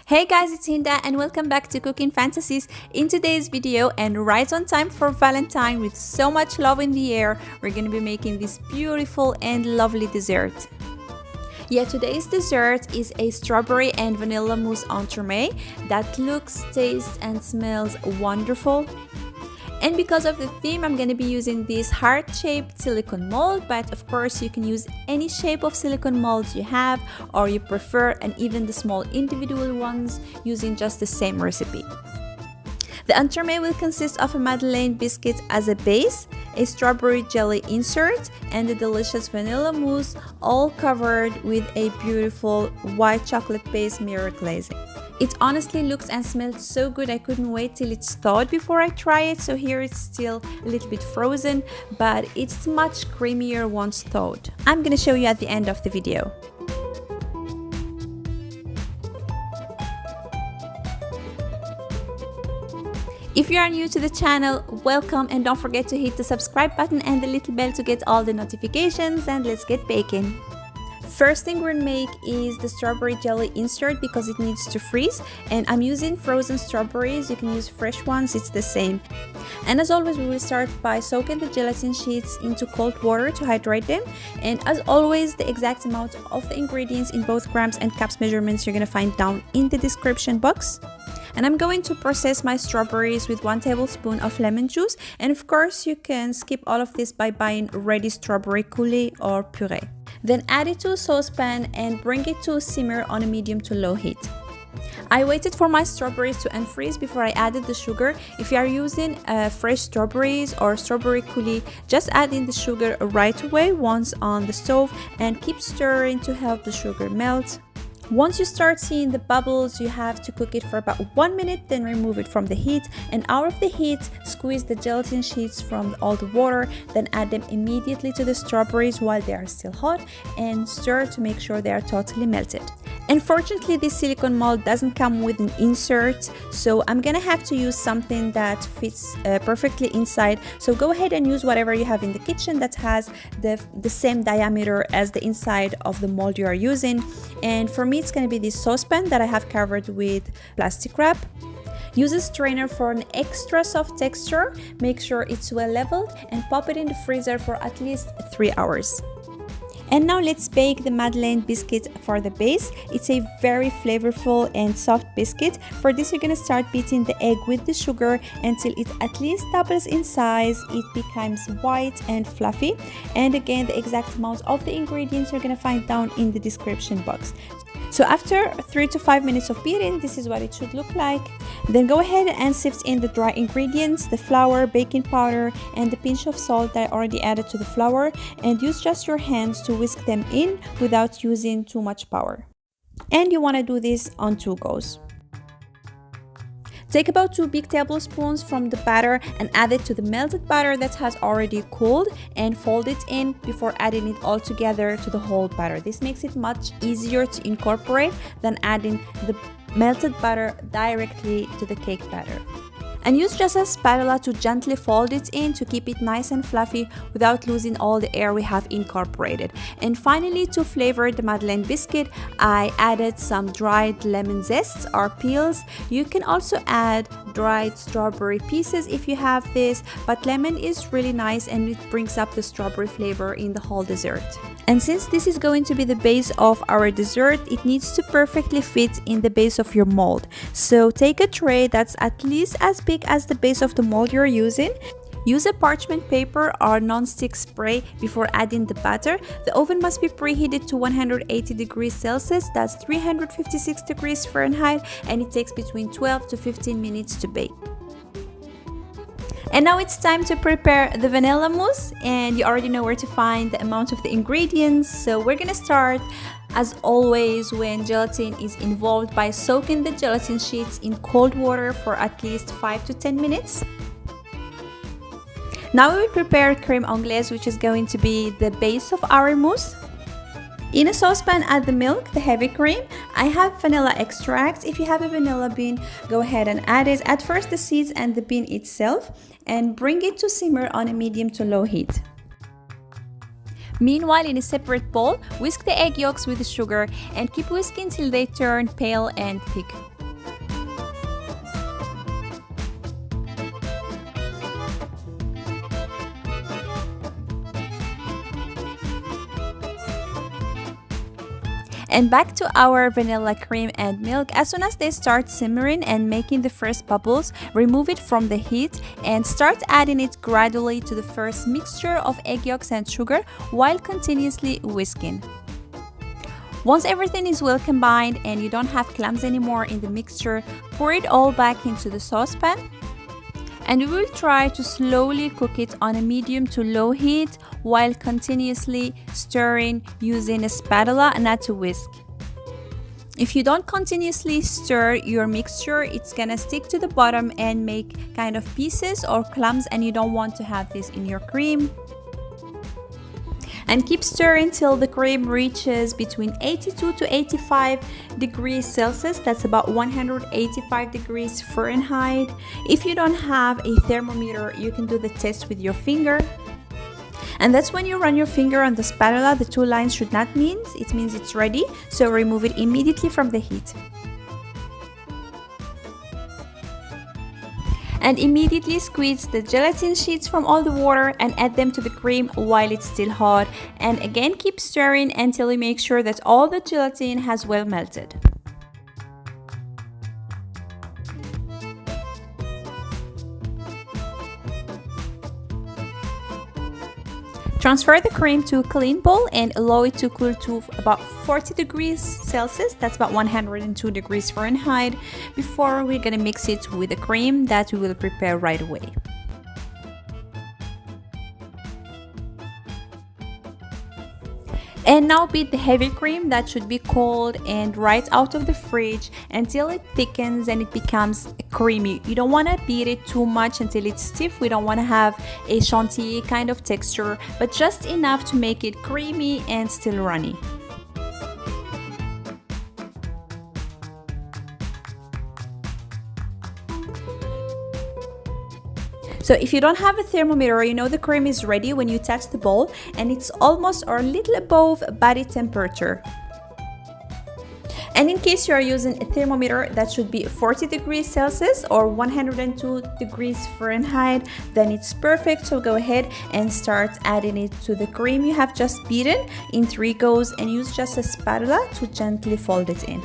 Hey guys, it's Hinda and welcome back to Cooking Fantasies. In today's video, and right on time for Valentine with so much love in the air, we're gonna be making this beautiful and lovely dessert. Yeah, today's dessert is a strawberry and vanilla mousse entremet that looks, tastes and smells wonderful. And because of the theme, I'm going to be using this heart-shaped silicone mold, but of course you can use any shape of silicone molds you have or you prefer, and even the small individual ones using just the same recipe. The entremet will consist of a Madeleine biscuit as a base, a strawberry jelly insert, and a delicious vanilla mousse, all covered with a beautiful white chocolate base mirror glazing. It honestly looks and smells so good. I couldn't wait till it's thawed before I try it. So here it's still a little bit frozen, but it's much creamier once thawed. I'm gonna show you at the end of the video. If you are new to the channel, welcome, and don't forget to hit the subscribe button and the little bell to get all the notifications, and let's get baking. First thing we're gonna make is the strawberry jelly insert because it needs to freeze, and I'm using frozen strawberries. You can use fresh ones, it's the same. And as always, we will start by soaking the gelatin sheets into cold water to hydrate them. And as always, the exact amount of the ingredients in both grams and cups measurements you're gonna find down in the description box. And I'm going to process my strawberries with 1 tablespoon of lemon juice, and of course you can skip all of this by buying ready strawberry coulis or puree. Then add it to a saucepan and bring it to a simmer on a medium to low heat. I waited for my strawberries to unfreeze before I added the sugar. If you are using fresh strawberries or strawberry coulis, just add in the sugar right away once on the stove and keep stirring to help the sugar melt. Once you start seeing the bubbles, you have to cook it for about 1 minute, then remove it from the heat, and out of the heat, squeeze the gelatin sheets from all the water, then add them immediately to the strawberries while they are still hot and stir to make sure they are totally melted. Unfortunately, this silicone mold doesn't come with an insert, so I'm gonna have to use something that fits perfectly inside. So go ahead and use whatever you have in the kitchen that has the same diameter as the inside of the mold you are using. And for me, it's gonna be this saucepan that I have covered with plastic wrap. Use a strainer for an extra soft texture. Make sure it's well leveled and pop it in the freezer for at least 3 hours. And now let's bake the Madeleine biscuit for the base. It's a very flavorful and soft biscuit. For this, you're gonna start beating the egg with the sugar until it at least doubles in size. It becomes white and fluffy. And again, the exact amount of the ingredients you're gonna find down in the description box. So after 3 to 5 minutes of beating, this is what it should look like. Then go ahead and sift in the dry ingredients, the flour, baking powder, and the pinch of salt that I already added to the flour, and use just your hands to whisk them in without using too much power. And you want to do this on 2 goes. Take about 2 big tablespoons from the batter and add it to the melted butter that has already cooled, and fold it in before adding it all together to the whole batter. This makes it much easier to incorporate than adding the melted butter directly to the cake batter. And use just a spatula to gently fold it in to keep it nice and fluffy without losing all the air we have incorporated. And finally, to flavor the Madeleine biscuit, I added some dried lemon zest or peels. You can also add dried strawberry pieces if you have this, but lemon is really nice and it brings up the strawberry flavor in the whole dessert. And since this is going to be the base of our dessert, it needs to perfectly fit in the base of your mold. So take a tray that's at least as big as the base of the mold you're using. Use a parchment paper or non-stick spray before adding the batter. The oven must be preheated to 180 degrees Celsius, that's 356 degrees Fahrenheit, and it takes between 12 to 15 minutes to bake. And now it's time to prepare the vanilla mousse, and you already know where to find the amount of the ingredients. So we're gonna start, as always, when gelatin is involved, by soaking the gelatin sheets in cold water for at least 5 to 10 minutes. Now we will prepare creme anglaise, which is going to be the base of our mousse. In a saucepan, add the milk, the heavy cream. I have vanilla extract. If you have a vanilla bean, go ahead and add it. Add first the seeds and the bean itself and bring it to simmer on a medium to low heat. Meanwhile, in a separate bowl, whisk the egg yolks with the sugar and keep whisking till they turn pale and thick. And back to our vanilla cream and milk. As soon as they start simmering and making the first bubbles, remove it from the heat and start adding it gradually to the first mixture of egg yolks and sugar while continuously whisking. Once everything is well combined and you don't have clumps anymore in the mixture, pour it all back into the saucepan. And we will try to slowly cook it on a medium to low heat while continuously stirring using a spatula and not to whisk. If you don't continuously stir your mixture, it's gonna stick to the bottom and make kind of pieces or clumps, and you don't want to have this in your cream. And keep stirring till the cream reaches between 82 to 85 degrees Celsius. That's about 185 degrees Fahrenheit. If you don't have a thermometer, you can do the test with your finger. And that's when you run your finger on the spatula, the two lines should not meet. It means it's ready, so remove it immediately from the heat. And immediately squeeze the gelatin sheets from all the water and add them to the cream while it's still hot. And again, keep stirring until you make sure that all the gelatin has well melted. Transfer the cream to a clean bowl and allow it to cool to about 40 degrees Celsius, that's about 102 degrees Fahrenheit, before we're gonna mix it with the cream that we will prepare right away. And now beat the heavy cream that should be cold and right out of the fridge until it thickens and it becomes creamy. You don't want to beat it too much until it's stiff. We don't want to have a chantilly kind of texture, but just enough to make it creamy and still runny. So if you don't have a thermometer, you know the cream is ready when you touch the bowl and it's almost or a little above body temperature. And in case you are using a thermometer, that should be 40 degrees Celsius or 102 degrees Fahrenheit, then it's perfect. So go ahead and start adding it to the cream you have just beaten in 3 goes and use just a spatula to gently fold it in.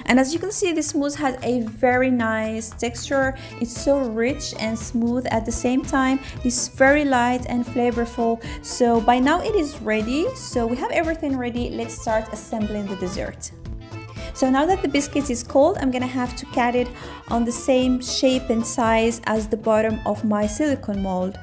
And as you can see, this mousse has a very nice texture. It's so rich and smooth at the same time. It's very light and flavorful. So by now it is ready. So we have everything ready. Let's start assembling the dessert. So now that the biscuit is cold, I'm gonna have to cut it on the same shape and size as the bottom of my silicone mold.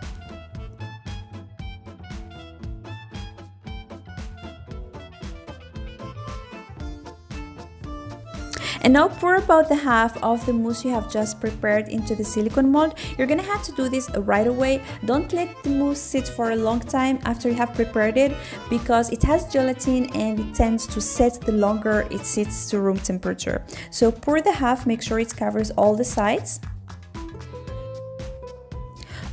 And now pour about the half of the mousse you have just prepared into the silicone mold. You're gonna have to do this right away. Don't let the mousse sit for a long time after you have prepared it, because it has gelatin and it tends to set the longer it sits to room temperature. So pour the half, make sure it covers all the sides.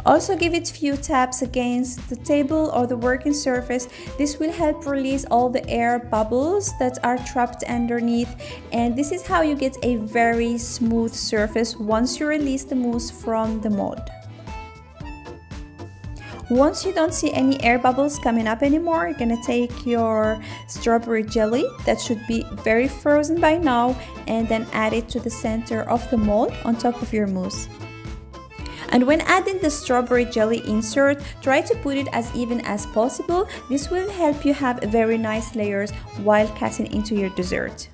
Also give it a few taps against the table or the working surface. This will help release all the air bubbles that are trapped underneath, and this is how you get a very smooth surface once you release the mousse from the mold. Once you don't see any air bubbles coming up anymore, you're gonna take your strawberry jelly that should be very frozen by now and then add it to the center of the mold on top of your mousse. And when adding the strawberry jelly insert, try to put it as even as possible. This will help you have very nice layers while cutting into your dessert.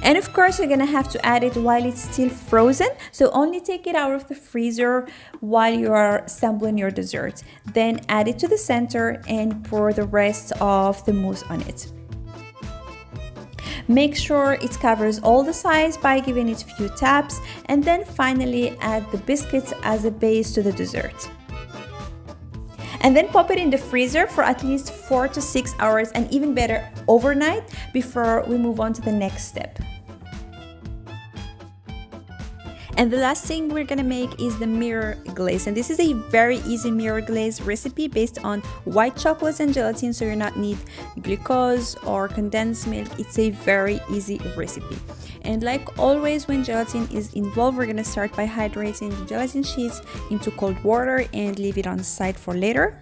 And of course, you're gonna have to add it while it's still frozen, so only take it out of the freezer while you are assembling your dessert. Then add it to the center and pour the rest of the mousse on it. Make sure it covers all the sides by giving it a few taps, and then finally add the biscuits as a base to the dessert. And then pop it in the freezer for at least 4 to 6 hours, and even better overnight, before we move on to the next step. And the last thing we're gonna make is the mirror glaze, and this is a very easy mirror glaze recipe based on white chocolates and gelatin, so you not need glucose or condensed milk. It's a very easy recipe. And like always, when gelatin is involved, we're gonna start by hydrating the gelatin sheets into cold water and leave it on the side for later.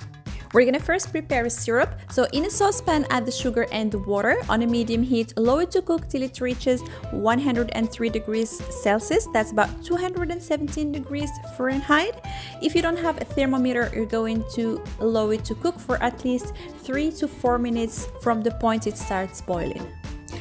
We're gonna first prepare a syrup. So in a saucepan, add the sugar and the water on a medium heat. Allow it to cook till it reaches 103 degrees Celsius. That's about 217 degrees Fahrenheit. If you don't have a thermometer, you're going to allow it to cook for at least 3 to 4 minutes from the point it starts boiling.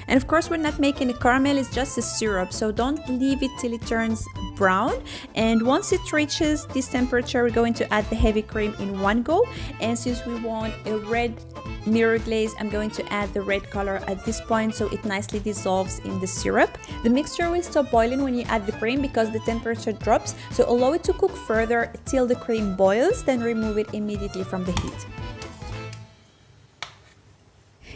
And of course, we're not making a caramel, it's just a syrup, so don't leave it till it turns brown. And once it reaches this temperature, we're going to add the heavy cream in one go. And since we want a red mirror glaze, I'm going to add the red color at this point so it nicely dissolves in the syrup. The mixture will stop boiling when you add the cream because the temperature drops, so allow it to cook further till the cream boils, then remove it immediately from the heat.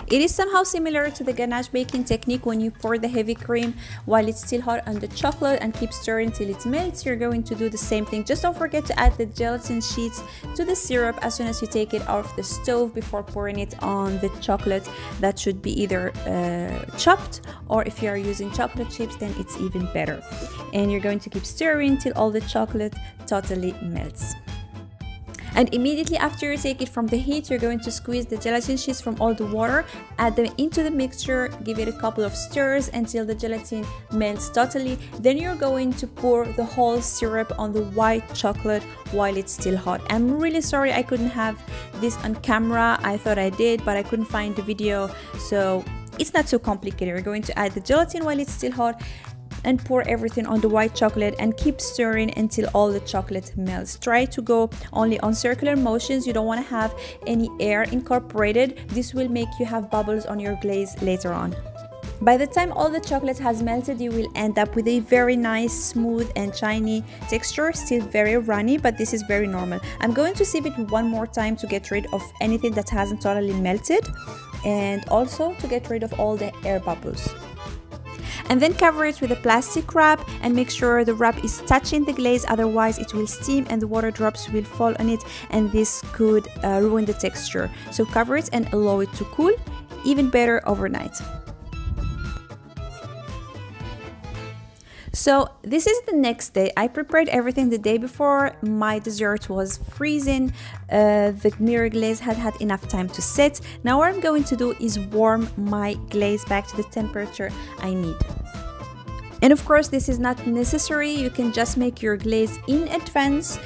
It is somehow similar to the ganache baking technique. When you pour the heavy cream while it's still hot on the chocolate and keep stirring till it melts, you're going to do the same thing. Just don't forget to add the gelatin sheets to the syrup as soon as you take it off the stove before pouring it on the chocolate. That should be either chopped, or if you are using chocolate chips, then it's even better. And you're going to keep stirring till all the chocolate totally melts. And immediately after you take it from the heat, you're going to squeeze the gelatin sheets from all the water, add them into the mixture, give it a couple of stirs until the gelatin melts totally. Then you're going to pour the whole syrup on the white chocolate while it's still hot. I'm really sorry I couldn't have this on camera. I thought I did, but I couldn't find the video, so it's not so complicated. You're going to add the gelatin while it's still hot and pour everything on the white chocolate and keep stirring until all the chocolate melts. Try to go only on circular motions. You don't want to have any air incorporated. This will make you have bubbles on your glaze later on. By the time all the chocolate has melted, you will end up with a very nice, smooth and shiny texture. Still very runny, but this is very normal. I'm going to sieve it one more time to get rid of anything that hasn't totally melted, and also to get rid of all the air bubbles. And then cover it with a plastic wrap and make sure the wrap is touching the glaze, otherwise it will steam and the water drops will fall on it and this could ruin the texture. So cover it and allow it to cool, even better overnight. So this is the next day. I prepared everything the day before. My dessert was freezing. The mirror glaze had had enough time to set. Now what I'm going to do is warm my glaze back to the temperature I need. And of course, this is not necessary. You can just make your glaze in advance.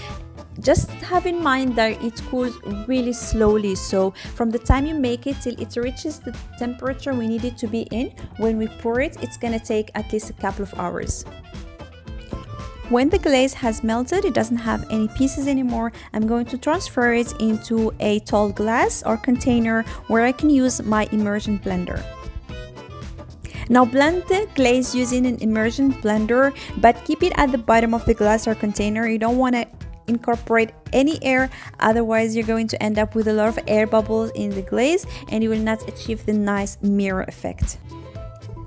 Just have in mind that it cools really slowly, so from the time you make it till it reaches the temperature we need it to be in, when we pour it, it's gonna take at least a couple of hours. When the glaze has melted, it doesn't have any pieces anymore, I'm going to transfer it into a tall glass or container where I can use my immersion blender. Now blend the glaze using an immersion blender, but keep it at the bottom of the glass or container. You don't want to incorporate any air, otherwise you're going to end up with a lot of air bubbles in the glaze and you will not achieve the nice mirror effect.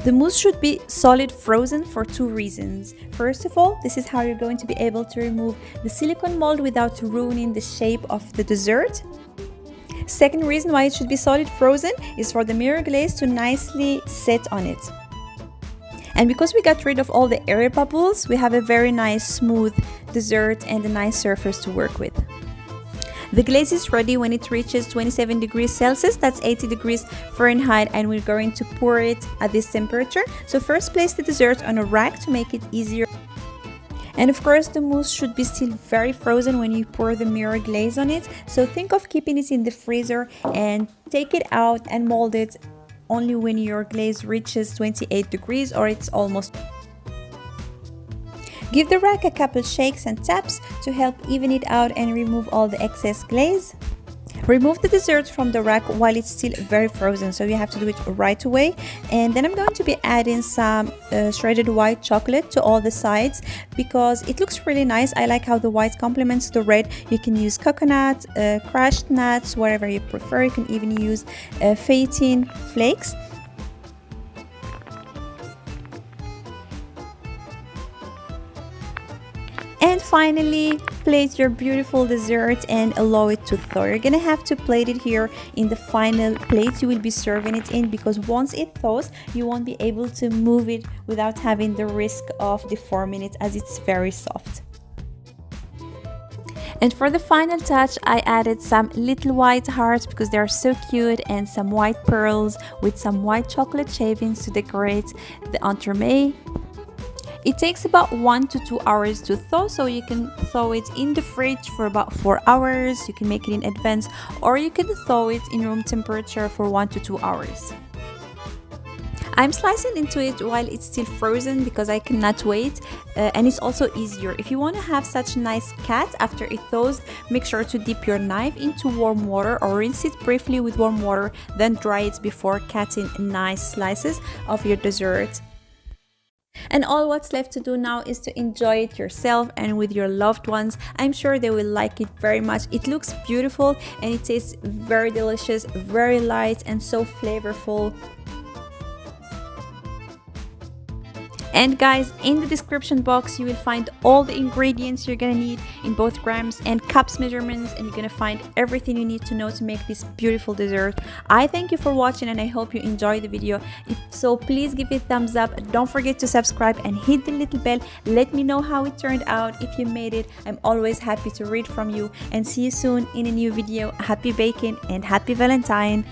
The mousse should be solid frozen for two reasons. First of all, this is how you're going to be able to remove the silicone mold without ruining the shape of the dessert. Second reason why it should be solid frozen is for the mirror glaze to nicely set on it. And because we got rid of all the air bubbles, we have a very nice smooth dessert and a nice surface to work with. The glaze is ready when it reaches 27 degrees Celsius, that's 80 degrees Fahrenheit, and we're going to pour it at this temperature. So first place the dessert on a rack to make it easier. And of course the mousse should be still very frozen when you pour the mirror glaze on it. So think of keeping it in the freezer and take it out and mold it only when your glaze reaches 28 degrees or it's almost. Give the rack a couple shakes and taps to help even it out and remove all the excess glaze. Remove the dessert from the rack while it's still very frozen, so you have to do it right away. And then I'm going to be adding some shredded white chocolate to all the sides because it looks really nice. I like how the white complements the red. You can use coconut, crushed nuts, whatever you prefer. You can even use fettuccine flakes. finally plate your beautiful dessert and allow it to thaw. You're gonna have to plate it here in the final plate you will be serving it in, because once it thaws you won't be able to move it without having the risk of deforming it, as it's very soft. And for the final touch, I added some little white hearts because they are so cute, and some white pearls with some white chocolate shavings to decorate the entremet. It takes about 1 to 2 hours to thaw, so you can thaw it in the fridge for about 4 hours. You can make it in advance, or you can thaw it in room temperature for 1 to 2 hours. I'm slicing into it while it's still frozen because I cannot wait, and it's also easier. If you want to have such nice cat after it thaws, make sure to dip your knife into warm water or rinse it briefly with warm water, then dry it before cutting nice slices of your dessert. And all what's left to do now is to enjoy it yourself and with your loved ones. I'm sure they will like it very much. It looks beautiful and it tastes very delicious, very light and so flavorful. And guys, in the description box you will find all the ingredients you're gonna need in both grams and cups measurements, and you're gonna find everything you need to know to make this beautiful dessert. I thank you for watching and I hope you enjoyed the video. If so, please give it a thumbs up. Don't forget to subscribe and hit the little bell. Let me know how it turned out. If you made it, I'm always happy to read from you, and see you soon in a new video. Happy baking and happy Valentine!